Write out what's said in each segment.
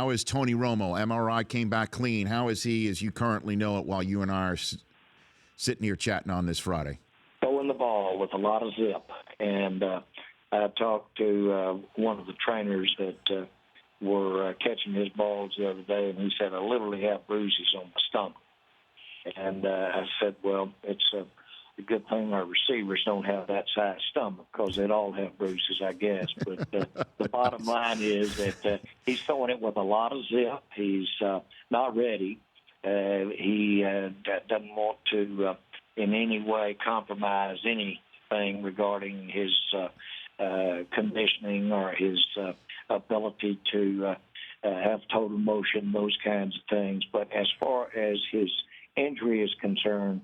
How is Tony Romo? MRI came back clean. How is he, as you currently know it, while you and I are sitting here chatting on this Friday? Throwing the ball with a lot of zip. And I talked to one of the trainers that were catching his balls the other day, and he said, I literally have bruises on my stomach. And I said, well, it's a good thing our receivers don't have that size stomach because they'd all have bruises, I guess. But the bottom line is that he's throwing it with a lot of zip. He's not ready. He doesn't want to in any way compromise anything regarding his conditioning or his ability to have total motion, those kinds of things. But as far as his injury is concerned,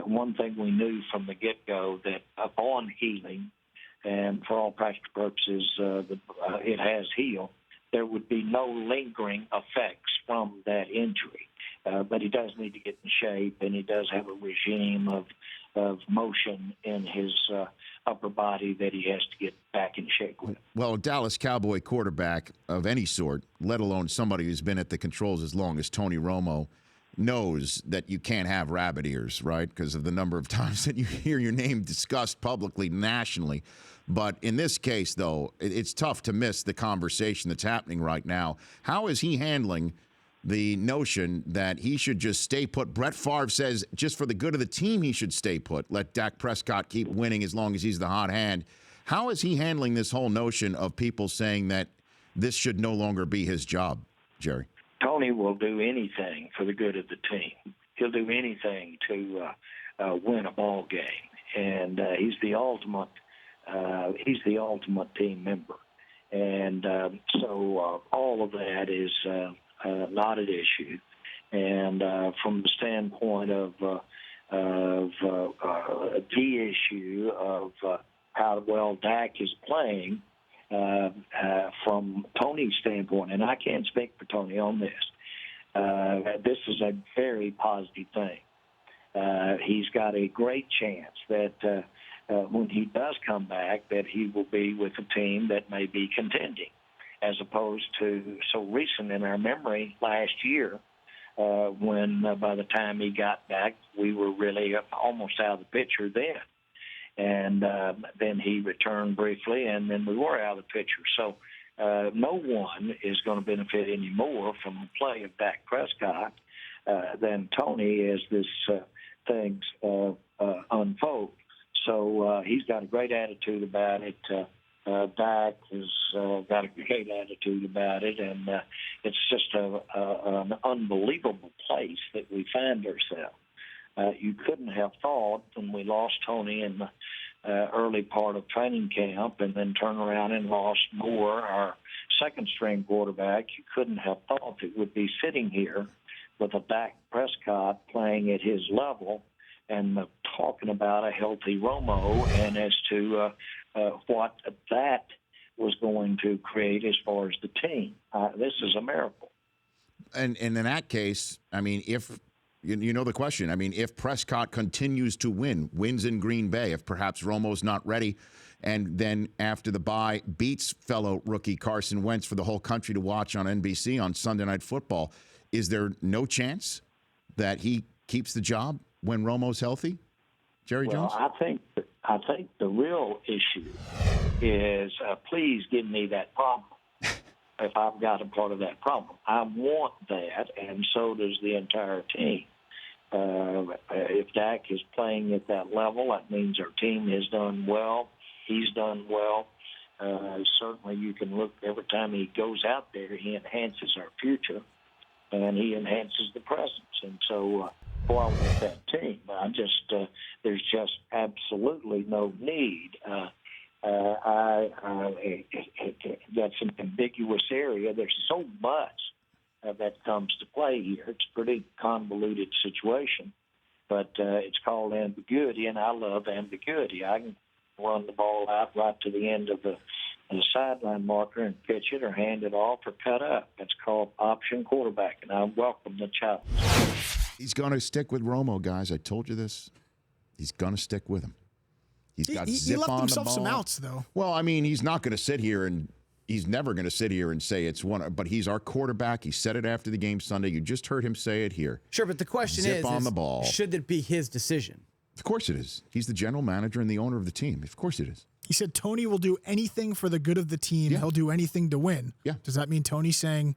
one thing we knew from the get-go that upon healing, and for all practical purposes, it has healed, there would be no lingering effects from that injury. But he does need to get in shape, and he does have a regime of motion in his upper body that he has to get back in shape with. Well, a Dallas Cowboy quarterback of any sort, let alone somebody who's been at the controls as long as Tony Romo, knows that you can't have rabbit ears, right? Because of the number of times that you hear your name discussed publicly, nationally. But in this case, though, it's tough to miss the conversation that's happening right now. How is he handling the notion that he should just stay put? Brett Favre says just for the good of the team, he should stay put. Let Dak Prescott keep winning as long as he's the hot hand. How is he handling this whole notion of people saying that this should no longer be his job, Jerry? Tony will do anything for the good of the team. He'll do anything to win a ball game, and he's the ultimate team member. And so all of that is not an issue. And from the standpoint of the issue of how well Dak is playing, from Tony's standpoint, and I can't speak for Tony on this, this is a very positive thing. He's got a great chance that when he does come back, that he will be with a team that may be contending, as opposed to so recent in our memory last year when by the time he got back, we were really almost out of the picture then. And then he returned briefly, and then we were out of the picture. So no one is going to benefit any more from the play of Dak Prescott than Tony as this things unfold. So he's got a great attitude about it. Dak has got a great attitude about it, and it's just an unbelievable place that we find ourselves. You couldn't have thought when we lost Tony in the early part of training camp and then turn around and lost Moore, our second-string quarterback, you couldn't have thought it would be sitting here with a Dak Prescott playing at his level and talking about a healthy Romo and as to what that was going to create as far as the team. This is a miracle. And in that case, I mean, if you know the question. I mean, if Prescott continues to wins in Green Bay, if perhaps Romo's not ready, and then after the bye beats fellow rookie Carson Wentz for the whole country to watch on NBC on Sunday Night Football, is there no chance that he keeps the job when Romo's healthy, Jerry Jones? I think the real issue is please give me that problem. If I've got a part of that problem, I want that, and so does the entire team. If Dak is playing at that level, that means our team has done well. He's done well. Certainly you can look every time he goes out there, he enhances our future, and he enhances the presence. And so I want that team. There's just absolutely no need. That's an ambiguous area. There's so much that comes to play here. It's a pretty convoluted situation, but it's called ambiguity, and I love ambiguity. I can run the ball out right to the end of the sideline marker and pitch it or hand it off or cut up. That's called option quarterback, and I welcome the challenge. He's going to stick with Romo, guys. I told you this. He's going to stick with him. He's got zip on the ball. He left himself some outs, though. Well, I mean, he's not going to sit here and he's never going to sit here and say it's one. But he's our quarterback. He said it after the game Sunday. You just heard him say it here. Sure, but the question Zip on the ball. Should it be his decision? Of course it is. He's the general manager and the owner of the team. Of course it is. He said Tony will do anything for the good of the team. Yeah. He'll do anything to win. Yeah. Does that mean Tony's saying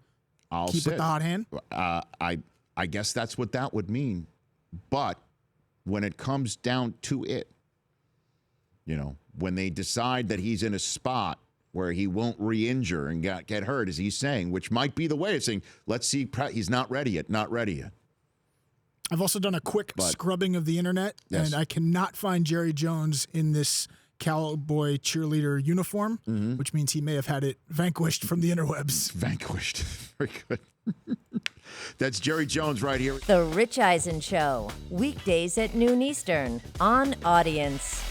keep with the hot hand? I guess that's what that would mean. But when it comes down to it, when they decide that he's in a spot where he won't re-injure and get hurt, as he's saying, which might be the way it's saying, let's see, he's not ready yet, not ready yet. I've also done a quick scrubbing of the internet, and I cannot find Jerry Jones in this cowboy cheerleader uniform, which means he may have had it vanquished from the interwebs. Vanquished. Very good. That's Jerry Jones right here. The Rich Eisen Show, weekdays at noon Eastern on Audience.